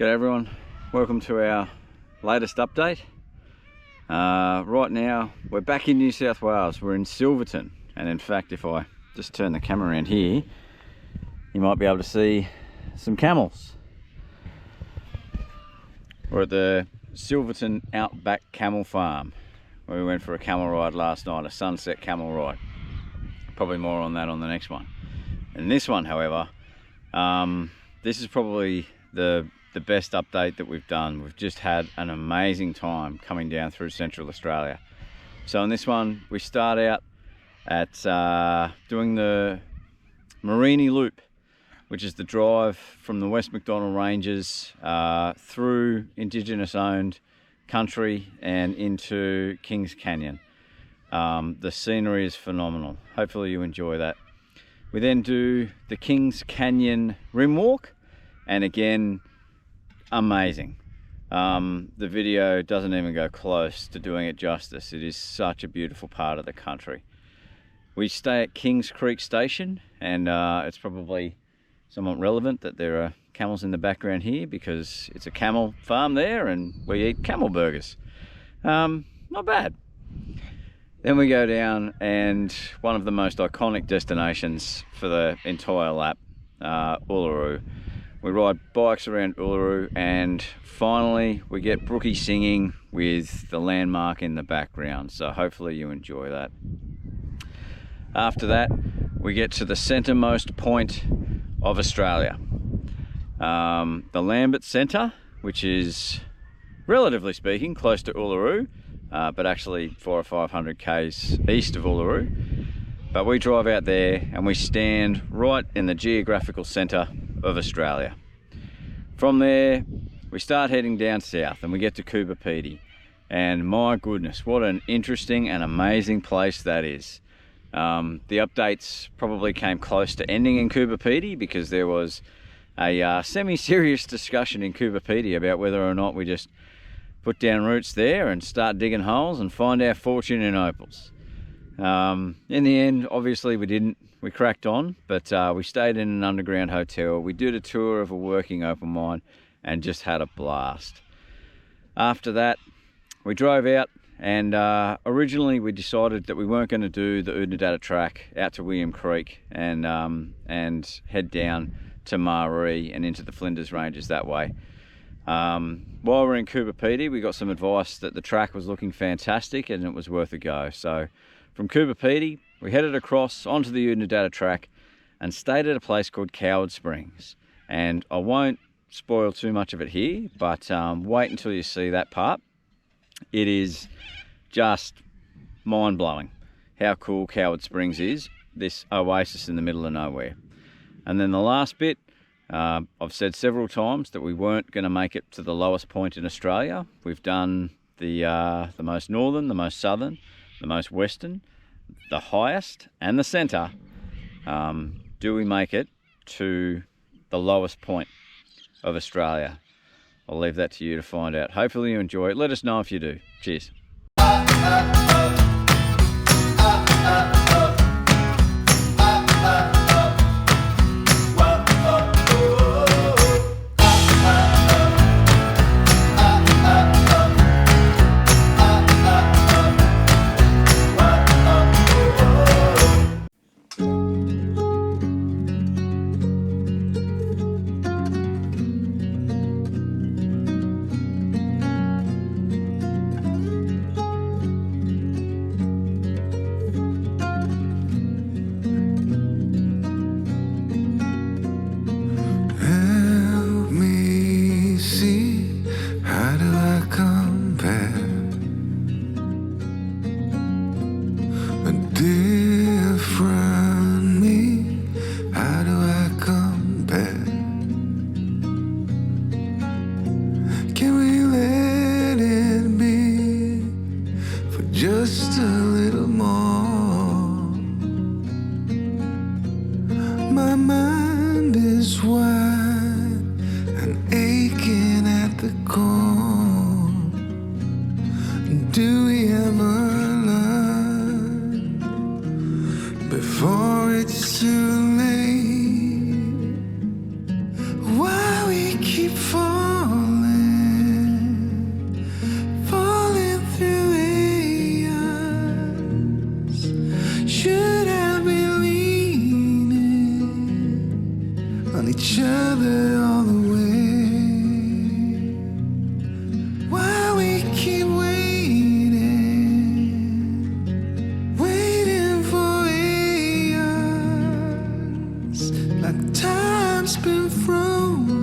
G'day everyone, welcome to our latest update. Right now we're back in New South Wales. We're in Silverton, and in fact if I just turn the camera around here, you might be able to see some camels. We're at the Silverton Outback Camel Farm, where we went for a camel ride last night, a sunset camel ride. Probably more on that on the next one. And this one, however, this is probably the best update that we've done. We've just had an amazing time coming down through Central Australia. So in this one, we start out at doing the Mereenie Loop, which is the drive from the West McDonnell Ranges through Indigenous owned country and into Kings Canyon. The scenery is phenomenal. Hopefully you enjoy that. We then do the Kings Canyon Rim Walk, and again, amazing. The video doesn't even go close to doing it justice. It is such a beautiful part of the country. We stay at Kings Creek Station, and it's probably somewhat relevant that there are camels in the background here because it's a camel farm there and we eat camel burgers. Not bad. Then we go down, and one of the most iconic destinations for the entire lap, Uluru. We ride bikes around Uluru, and finally we get Brookie singing with the landmark in the background, so hopefully you enjoy that. After that, we get to the centremost point of Australia, the Lambert Centre, which is, relatively speaking, close to Uluru, but actually 400 or 500 k's east of Uluru. But we drive out there and we stand right in the geographical centre of Australia. From there, we start heading down south and we get to Coober Pedy. And my goodness, what an interesting and amazing place that is. The updates probably came close to ending in Coober Pedy because there was a semi-serious discussion in Coober Pedy about whether or not we just put down roots there and start digging holes and find our fortune in opals. In the end, obviously we didn't. We cracked on, but we stayed in an underground hotel. We did a tour of a working opal mine and just had a blast. After that, we drove out, and originally we decided that we weren't going to do the Oodnadatta Track out to William Creek and head down to Mereenie and into the Flinders Ranges that way. While we're in Coober Pedy, we got some advice that the track was looking fantastic and it was worth a go. So from Coober Pedy, we headed across onto the Oodnadatta Track and stayed at a place called Coward Springs. And I won't spoil too much of it here, but wait until you see that part. It is just mind-blowing how cool Coward Springs is, this oasis in the middle of nowhere. And then the last bit, I've said several times that we weren't going to make it to the lowest point in Australia. We've done the most northern, the most southern, the most western, the highest, and the centre. Do we make it to the lowest point of Australia? I'll leave that to you to find out. Hopefully you enjoy it. Let us know if you do. Cheers. Just a little more. My mind is wide and aching at the core. Do we ever learn before it's too late? Why we keep falling?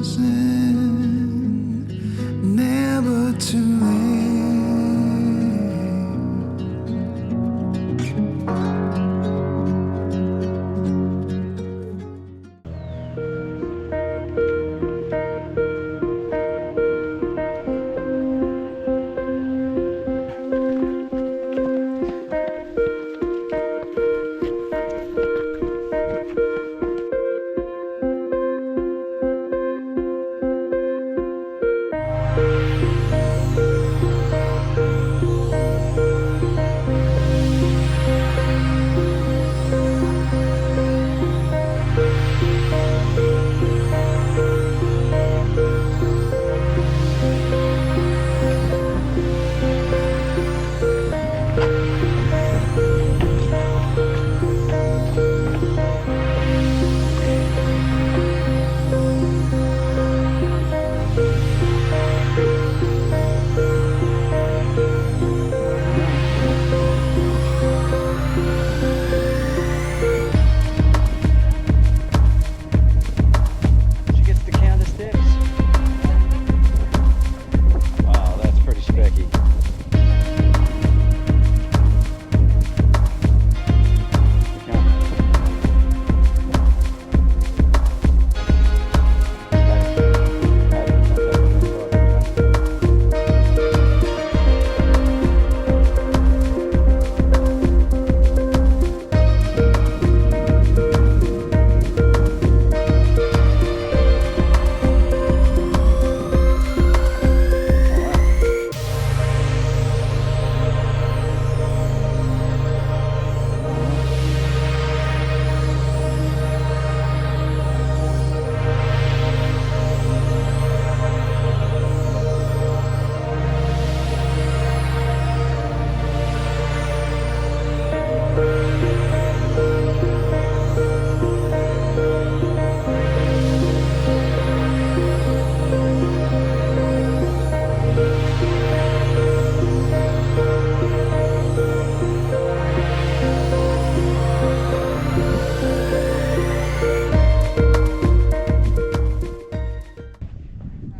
crossing, never too late.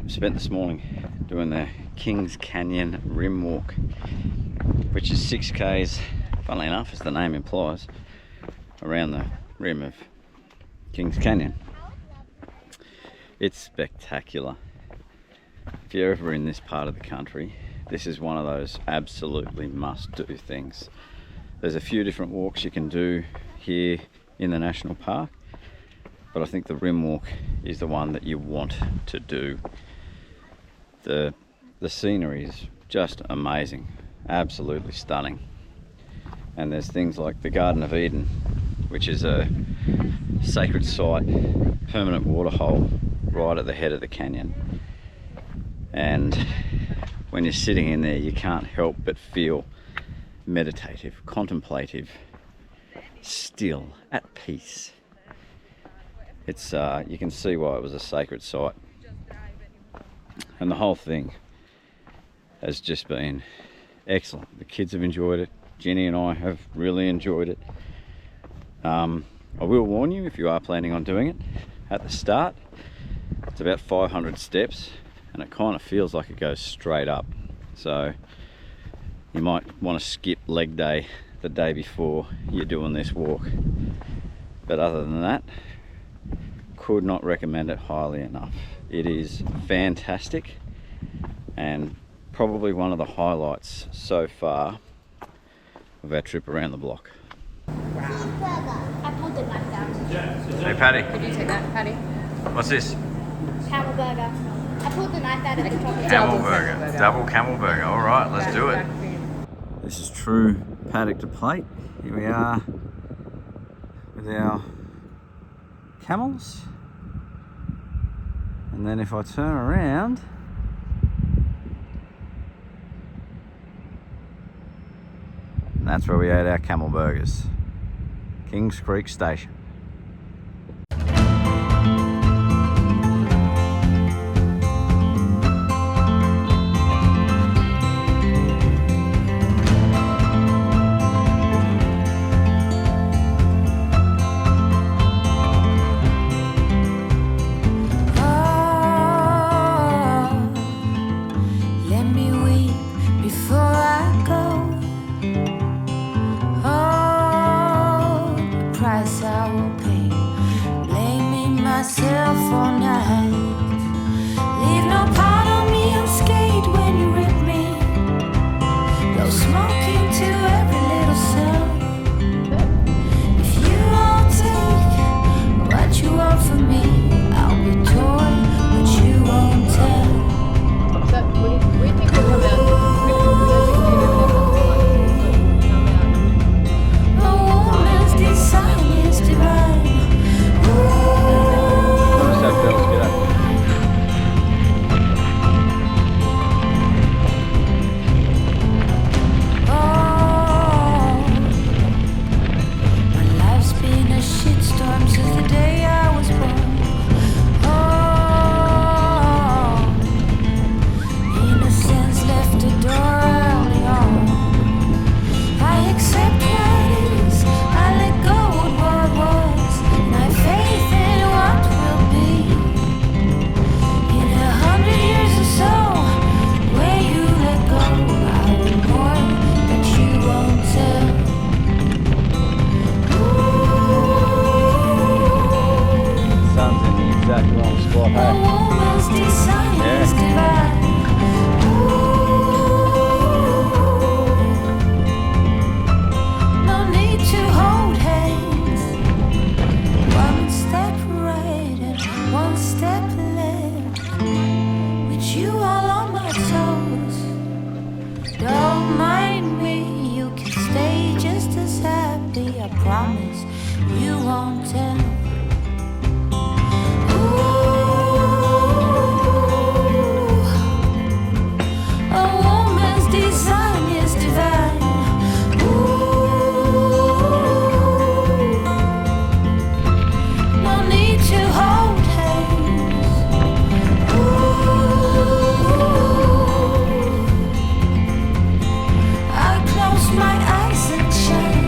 Spent this morning doing the Kings Canyon Rim Walk, which is 6 k's, funnily enough, as the name implies, around the rim of Kings Canyon. It's spectacular. If you're ever in this part of the country, this is one of those absolutely must-do things. There's a few different walks you can do here in the national park, but I think the rim walk is the one that you want to do. The scenery is just amazing, absolutely stunning. And there's things like the Garden of Eden, which is a sacred site, permanent waterhole right at the head of the canyon. And when you're sitting in there, you can't help but feel meditative, contemplative, still, at peace. It's you can see why it was a sacred site. And the whole thing has just been excellent. The kids have enjoyed it. Jenny and I have really enjoyed it. I will warn you, if you are planning on doing it, at the start, it's about 500 steps and it kind of feels like it goes straight up. So you might want to skip leg day the day before you're doing this walk. But other than that, could not recommend it highly enough. It is fantastic and probably one of the highlights so far of our trip around the block. I pulled the knife down. Hey Paddy. Could you take that, Patty? What's this? Camel burger. I pulled the knife out of the chocolate. Camel burger. Double camel burger. All right, let's do it. This is true paddock to plate. Here we are with our camels. And then if I turn around, and that's where we ate our camel burgers. Kings Creek Station. I promise you won't tell. A woman's design is divine. No need to hold hands. I close my eyes and shine.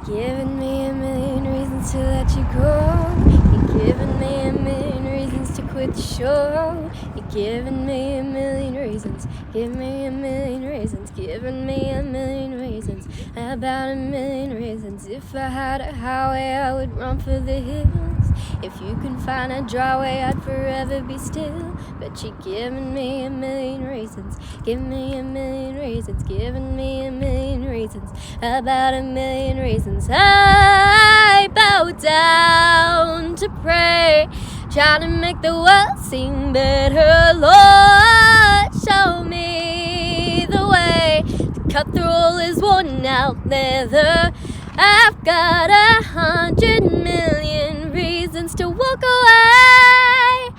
Giving me a million reasons to let you go. You're giving me a million reasons to quit the show. You're giving me a million reasons. Give me a million reasons. Giving me a million reasons. About a million reasons. If I had a highway, I would run for the hills. If you can find a dry way, I'd forever be still. But you're giving me a million reasons. Give me a million reasons. Giving me a million reasons. About a million reasons. I bow down to pray, try to make the world seem better. Lord, show me the way to cut through all this worn out leather. I've got 100 million reasons to walk away,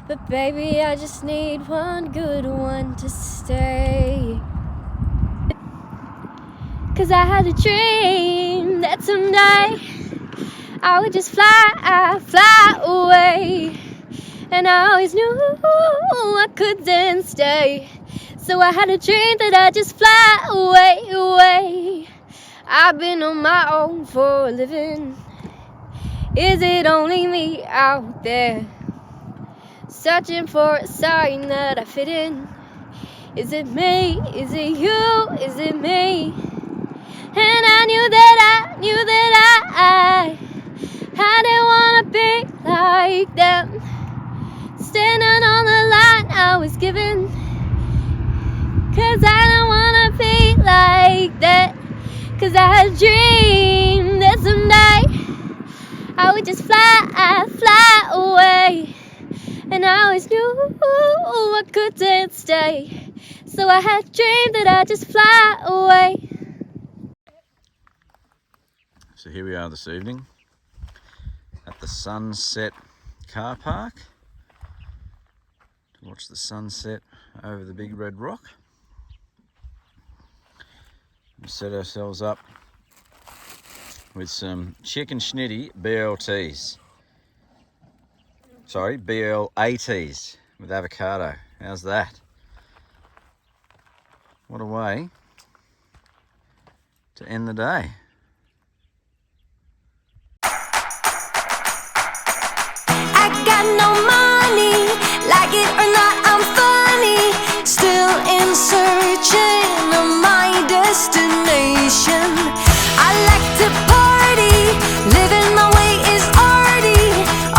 but baby, I just need one good one to stay. 'Cause I had a dream that someday I would just fly away. And I always knew I couldn't stay. So I had a dream that I'd just fly away. I've been on my own for a living. Is it only me out there, searching for a sign that I fit in? Is it me? Is it you? Is it me? And I knew that I didn't wanna be like them, standing on the line I was given. 'Cause I don't wanna be like that. 'Cause I had a dream that someday I would just fly away. And I always knew I couldn't stay. So I had a dream that I'd just fly away. So here we are this evening at the Sunset car park to watch the sunset over the big red rock. We set ourselves up with some chicken schnitty BLTs. Sorry, BLATs with avocado. How's that? What a way to end the day. I got no money, like it or not, I'm funny. Still in searching of my destination. I like to party, living my way is arty.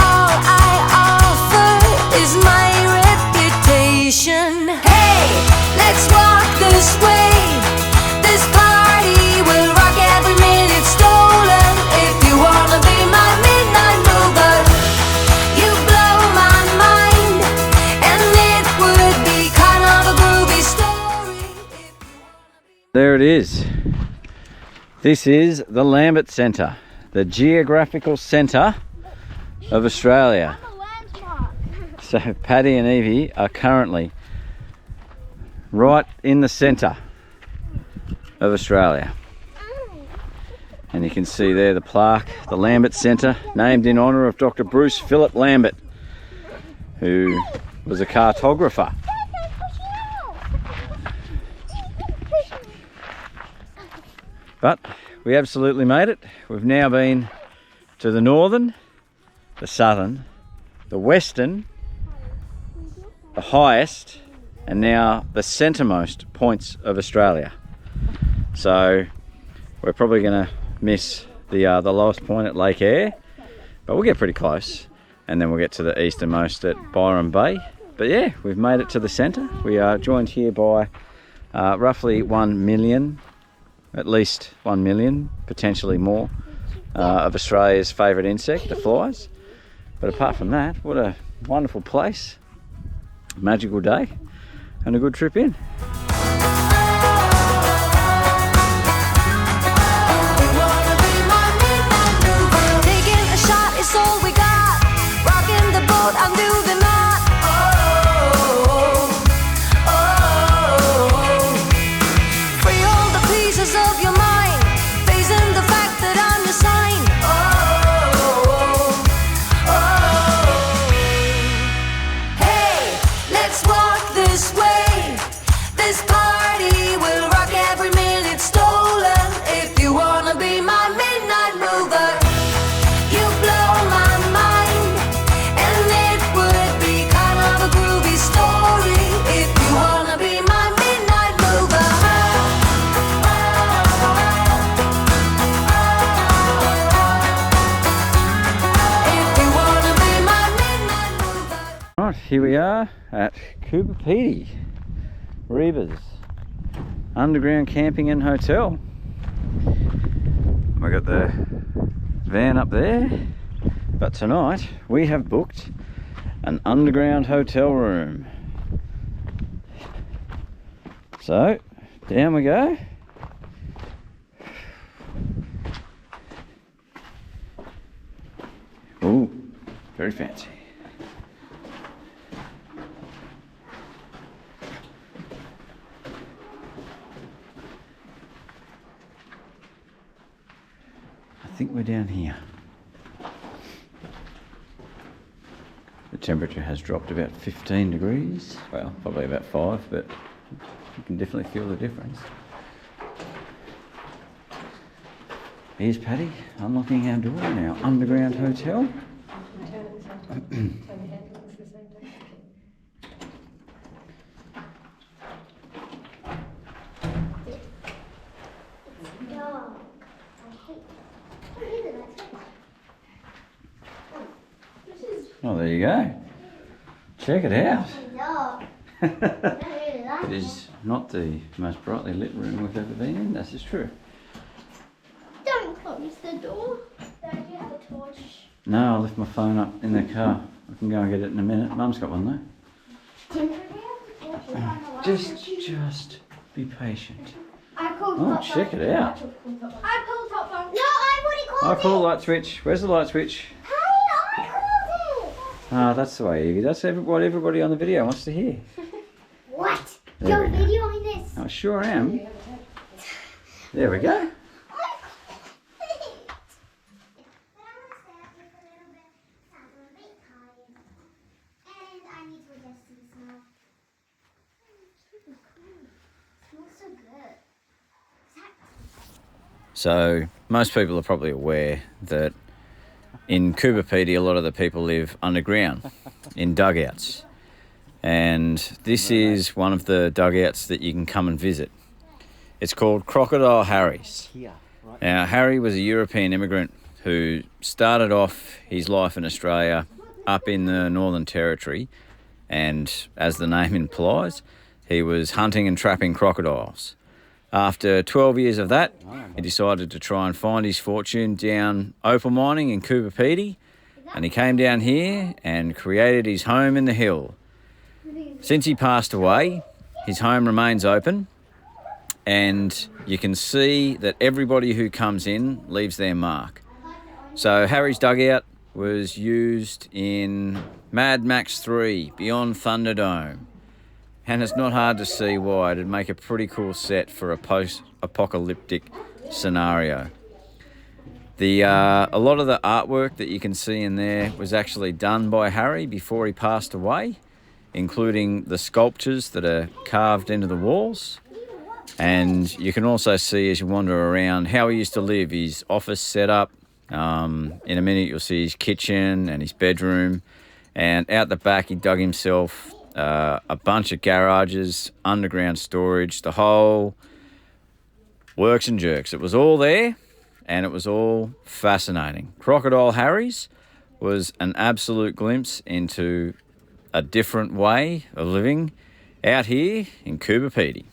All I offer is my reputation. Hey, let's walk this way. This party will rock every minute stolen. If you wanna be my midnight mover, you blow my mind, and it would be kind of a groovy story. If you wanna be There it is. This is the Lambert Centre, the geographical centre of Australia. I'm a landmark. So Paddy and Evie are currently right in the centre of Australia. And you can see there the plaque, the Lambert Centre, named in honour of Dr. Bruce Philip Lambert, who was a cartographer. But we absolutely made it. We've now been to the northern, the southern, the western, the highest, and now the centremost points of Australia. So We're probably going to miss the lowest point at Lake Eyre, but we'll get pretty close, and then we'll get to the easternmost at Byron Bay. But yeah, we've made it to the centre. We are joined here by roughly 1 million, at least 1 million, potentially more, of Australia's favourite insect, the flies. But apart from that, what a wonderful place, magical day, and a good trip in. It's all we got. Rocking the boat, I'm doing the knot. Oh, oh, oh. Free all the pieces of your mind, facing the fact that I'm your sign. Oh, oh. Hey, let's walk this way. This party will rock every minute stolen. If you wanna be my midnight mover, you blow my mind, and it would be kind of a groovy story if you wanna be my midnight mover. If you wanna be my midnight mover. Right, here we are at Coober Pedy, Reba's underground camping and hotel. We got the van up there, but tonight we have booked an underground hotel room. So down we go. Ooh, very fancy. I think we're down here. The temperature has dropped about 15 degrees. Well, probably about 5, but you can definitely feel the difference. Here's Paddy unlocking our door in our underground hotel. Oh, there you go. Check it out. It is not the most brightly lit room we've ever been in, this is true. Don't close the door. Don't you have a torch? No, I left my phone up in the car. I can go and get it in a minute. Mum's got one though. Just be patient. I called Oh, top check phone. it out. I called top phone. No, I've already called I call light switch. Where's the light switch? Hey, I called it. Ah, that's the way, Evie. That's what everybody on the video wants to hear. What? There You're we go. videoing this? I sure am. There we go. So most people are probably aware that in Coober Pedy a lot of the people live underground in dugouts, and this is one of the dugouts that you can come and visit. It's called Crocodile Harry's. Now Harry was a European immigrant who started off his life in Australia up in the Northern Territory, and as the name implies, he was hunting and trapping crocodiles. After 12 years of that, he decided to try and find his fortune down opal mining in Coober Pedy, and he came down here and created his home in the hill. Since he passed away, his home remains open, and you can see that everybody who comes in leaves their mark. So Harry's dugout was used in Mad Max 3, Beyond Thunderdome. And it's not hard to see why. It'd make a pretty cool set for a post-apocalyptic scenario. A lot of the artwork that you can see in there was actually done by Harry before he passed away, including the sculptures that are carved into the walls. And you can also see as you wander around how he used to live, his office setup. In a minute you'll see his kitchen and his bedroom. And out the back he dug himself a bunch of garages, underground storage, the whole works and jerks. It was all there and it was all fascinating. Crocodile Harry's was an absolute glimpse into a different way of living out here in Coober Pedy.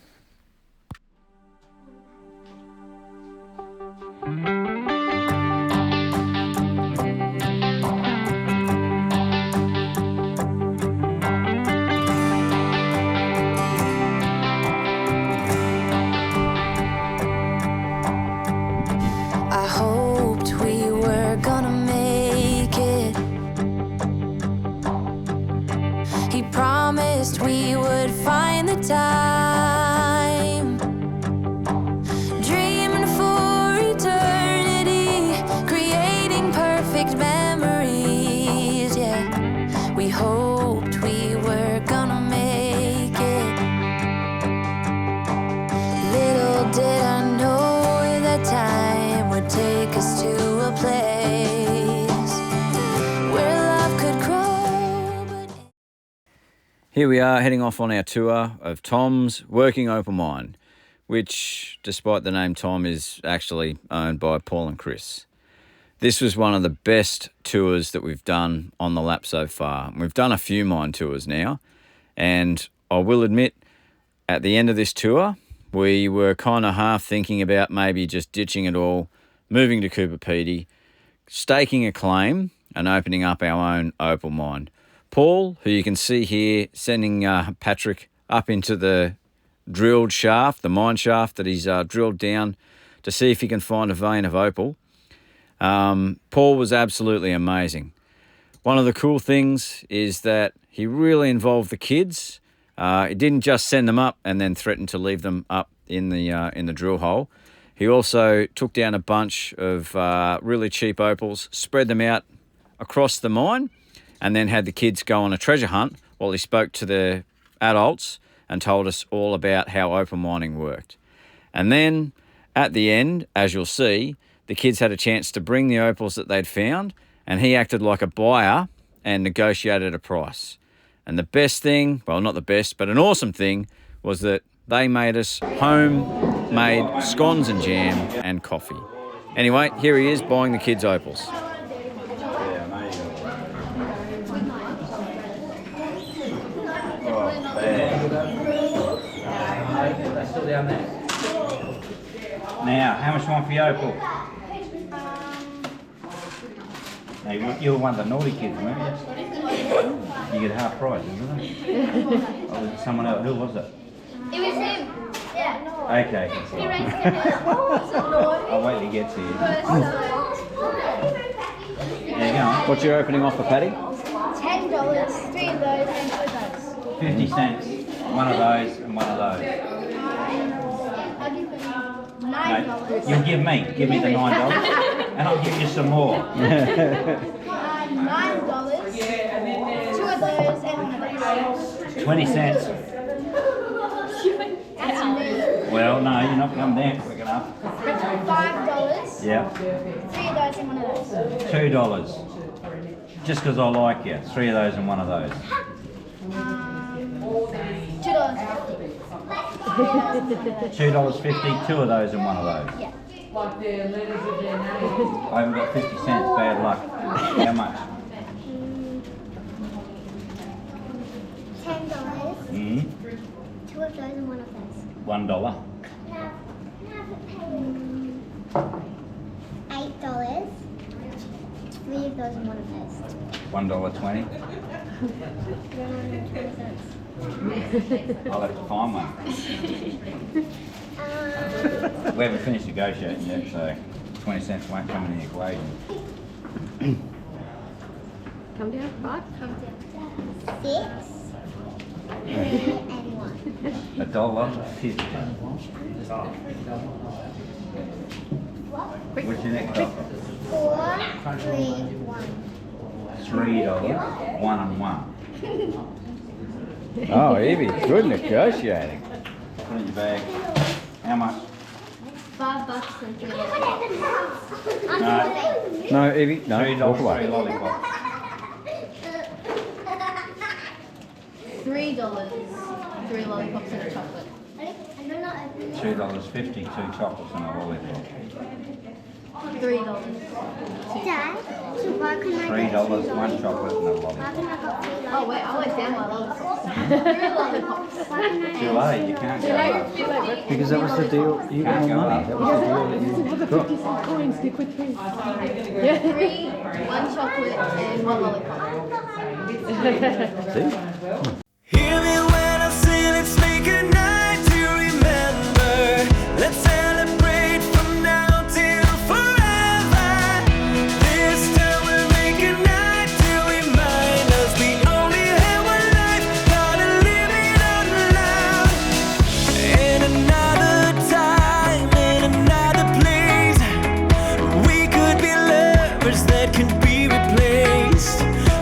I hoped we were gonna make it. He promised we would find the time, dreaming for eternity, creating perfect memories. Yeah, we hoped we were gonna make it. Little did I know that time would take us to a place where love could grow. But Here we are heading off on our tour of Tom's Working Opal Mine, which, despite the name Tom, is actually owned by Paul and Chris. This was one of the best tours that we've done on the lap so far. We've done a few mine tours now, and I will admit, at the end of this tour, we were kind of half thinking about maybe just ditching it all, moving to Coober Pedy, staking a claim and opening up our own opal mine. Paul, who you can see here, sending Patrick up into the drilled shaft, the mine shaft that he's drilled down to see if he can find a vein of opal. Paul was absolutely amazing. One of the cool things is that he really involved the kids. He didn't just send them up and then threaten to leave them up in the drill hole. He also took down a bunch of really cheap opals, spread them out across the mine, and then had the kids go on a treasure hunt while he spoke to the adults and told us all about how opal mining worked. And then at the end, as you'll see, the kids had a chance to bring the opals that they'd found, and he acted like a buyer and negotiated a price. And the best thing, well, not the best, but an awesome thing, was that they made us homemade scones and jam and coffee. Anyway, here he is buying the kids' opals. Now, how much you want for your opal? Now, you were one of the naughty kids, weren't you? You get half price, isn't it? Oh, was it someone else? Who was it? It was him. Yeah. Okay. He raised him. I'll wait till he gets here. There you go. What's your opening offer, Paddy? $10, 3 of those and 2 of those. 50 cents. One of those and one of those. I'll give him No, $9. you'll give me the $9 and I'll give you some more. $9, 2 of those and 1 of those. 20 cents. That's me. Well, no, you're not coming down quick enough. $5. Yeah. 3 of those and 1 of those. $2. Just because I like you. 3 of those and 1 of those. $2.50, 2 of those and 1 of those. Yeah. I haven't got 50 cents, bad luck. How much? $10. Mm, 2 of those and 1 of those. $1. $8. 3 of those and 1 of those. $1.20. I'll have to find one. We haven't finished negotiating yet, so 20 cents won't come in the equation. Come down, 5. 6, 3 and 1. $1.50. What's your next offer? 4, 3, 1. $3, 1 and 1. Oh, Evie, good negotiating. Put it in your bag. How much? $5 and 3 No. No, Evie, no, walk $3, away. 3 lollipops. $3, 3 lollipops and a chocolate. $2.50, 2 chocolates and a lollipop. $3. Dad, so why can I $3, get one chocolate and a Why lollipop. can I got $3? Oh wait, I went down my lollipops. 3 lollipops. Why can I Too late, you can't go up. Because that was the deal. You got more money. That was the deal that you got. 3, 1 chocolate and 1 lollipop. See? Hear me when I say let's make a night to remember. Let's celebrate from now till forever. This time we'll make a night to remind us we only have one life, gotta live it out loud. In another time, in another place, we could be lovers that can be replaced.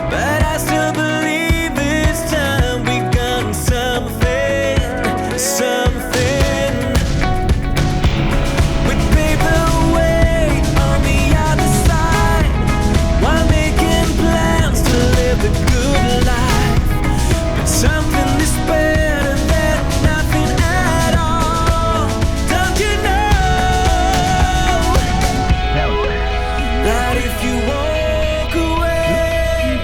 But I still believe this time we got something, something. We paved the way on the other side while making plans to live the good life. But something is better than nothing at all. Don't you know that if you walk away,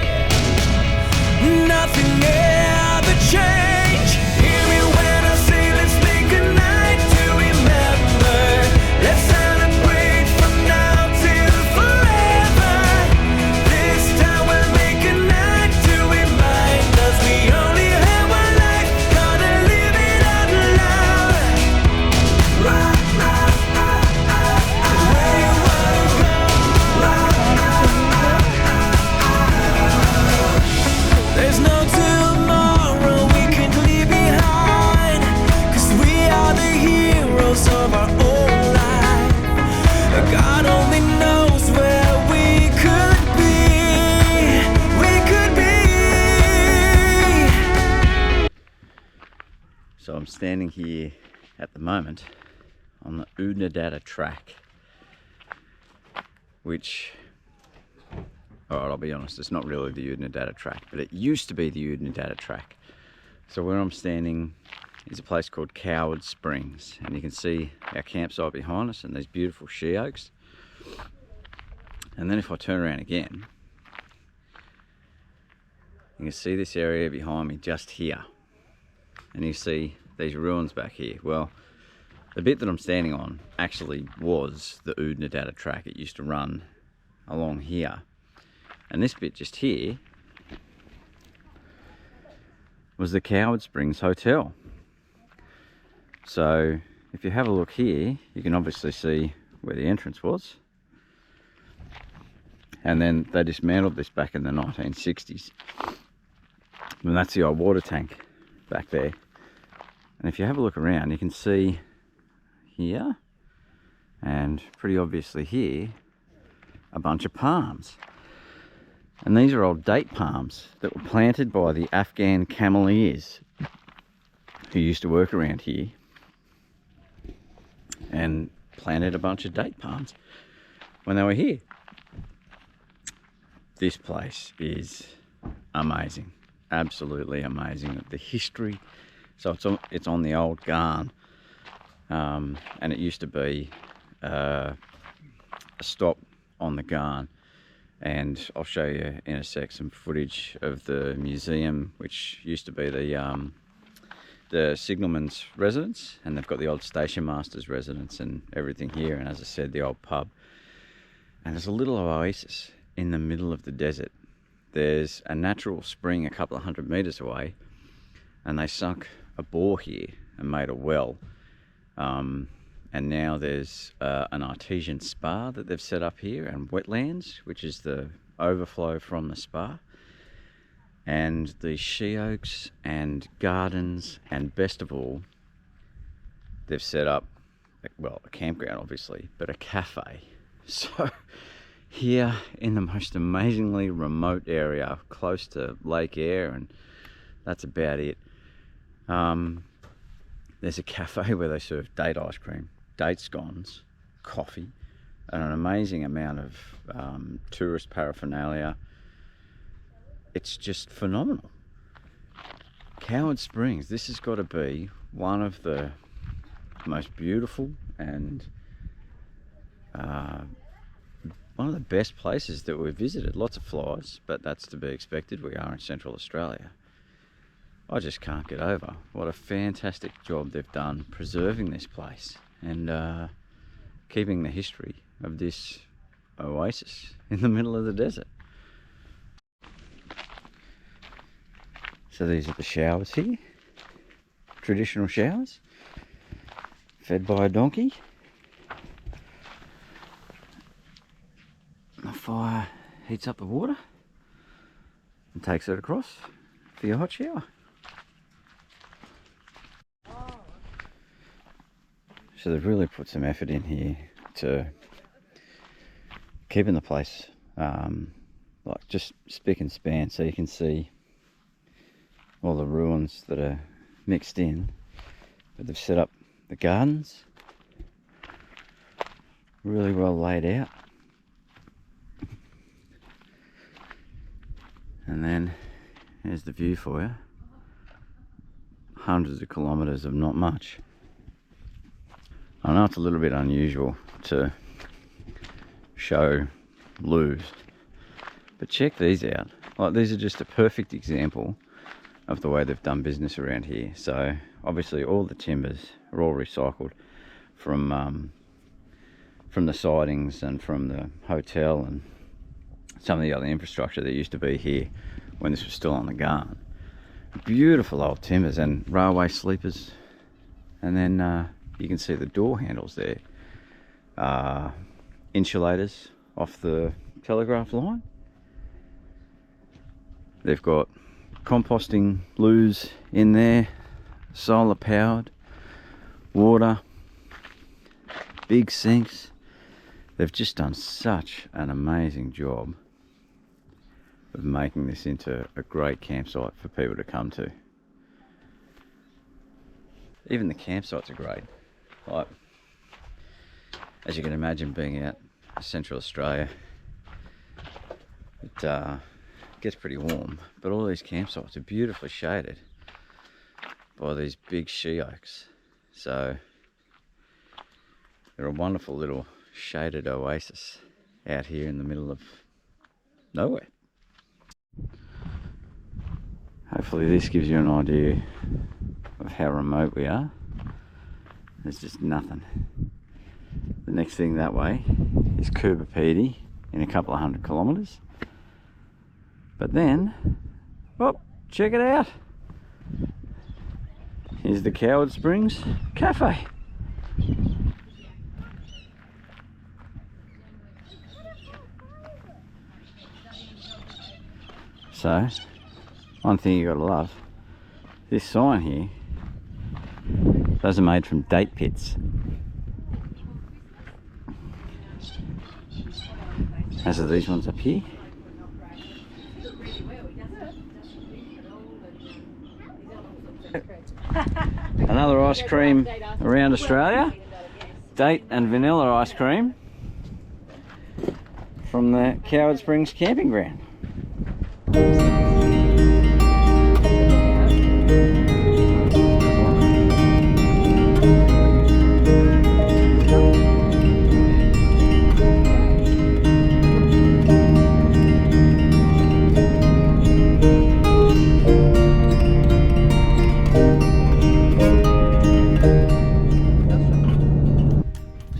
nothing ever change. Hear me when I say let's make a night to remember. Let's celebrate from now till forever. This time we'll make a night to remind us we only have one life, gotta live it out loud. Where you wanna go? There's no tomorrow we can leave behind, 'cause we are the heroes of our own life. God only knows where we could be. We could be. So I'm standing here at the moment on the Oodnadatta Track, which, alright, I'll be honest, it's not really the Oodnadatta Track, but it used to be the Oodnadatta Track. So where I'm standing is a place called Coward Springs, and you can see our campsite behind us and these beautiful she oaks. And then if I turn around again, you can see this area behind me just here, and you see these ruins back here. Well, the bit that I'm standing on actually was the Oodnadatta Track. It used to run along here, and this bit just here was the Coward Springs Hotel. So if you have a look here, you can obviously see where the entrance was, and then they dismantled this back in the 1960s, and that's the old water tank back there. And if you have a look around, you can see here, and pretty obviously here, a bunch of palms. And these are old date palms that were planted by the Afghan cameliers who used to work around here, and planted a bunch of date palms when they were here. This place is amazing, absolutely amazing. The history, so it's on the old Garn, and it used to be a stop on the Garn. And I'll show you in a sec some footage of the museum, which used to be the signalman's residence, and they've got the old station master's residence and everything here, and as I said, the old pub. And there's a little oasis in the middle of the desert. There's a natural spring a couple of 100 meters away, and they sunk a bore here and made a well. And now there's an artesian spa that they've set up here, and wetlands, which is the overflow from the spa, and the she oaks and gardens, and best of all, they've set up, well, a campground obviously, but a cafe. So here in the most amazingly remote area close to Lake Eyre, and that's about it, there's a cafe where they serve date ice cream, date scones, coffee, and an amazing amount of tourist paraphernalia. It's just phenomenal. Coward Springs, this has got to be one of the most beautiful and one of the best places that we've visited. Lots of flies, but that's to be expected. We are in Central Australia. I just can't get over what a fantastic job they've done preserving this place and keeping the history of this oasis in the middle of the desert. So these are the showers here, traditional showers, fed by a donkey. The fire heats up the water and takes it across for your hot shower. So they've really put some effort in here to keeping the place like just spick and span, so you can see all the ruins that are mixed in. But they've set up the gardens really well laid out, and then here's the view for you. Hundreds of kilometres of not much. I know it's a little bit unusual to show loos, but check these out. Like, these are just a perfect example of the way they've done business around here. So obviously all the timbers are all recycled from the sidings and from the hotel and some of the other infrastructure that used to be here when this was still on the garden. Beautiful old timbers and railway sleepers, and then you can see the door handles there, insulators off the telegraph line. They've got composting loos in there, solar powered, water, big sinks. They've just done such an amazing job of making this into a great campsite for people to come to. Even the campsites are great. Like, as you can imagine, being out in Central Australia, it gets pretty warm, but all these campsites are beautifully shaded by these big she oaks. So they're a wonderful little shaded oasis out here in the middle of nowhere. Hopefully this gives you an idea of how remote we are. There's just nothing. The next thing that way is Coober Pedy in a couple of 100 kilometres. But then, oh, check it out. Here's the Coward Springs Cafe. So, one thing you gotta love, this sign here, those are made from date pits. As are these ones up here. Another ice cream around Australia, date and vanilla ice cream from the Coward Springs camping ground.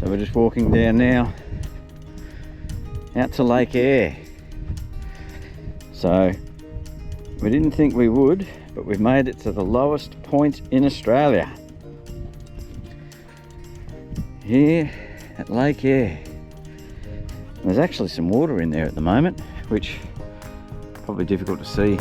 So we're just walking down now out to Lake Eyre. So we didn't think we would, but we've made it to the lowest point in Australia. Here at Lake Eyre. There's actually some water in there at the moment, which is probably difficult to see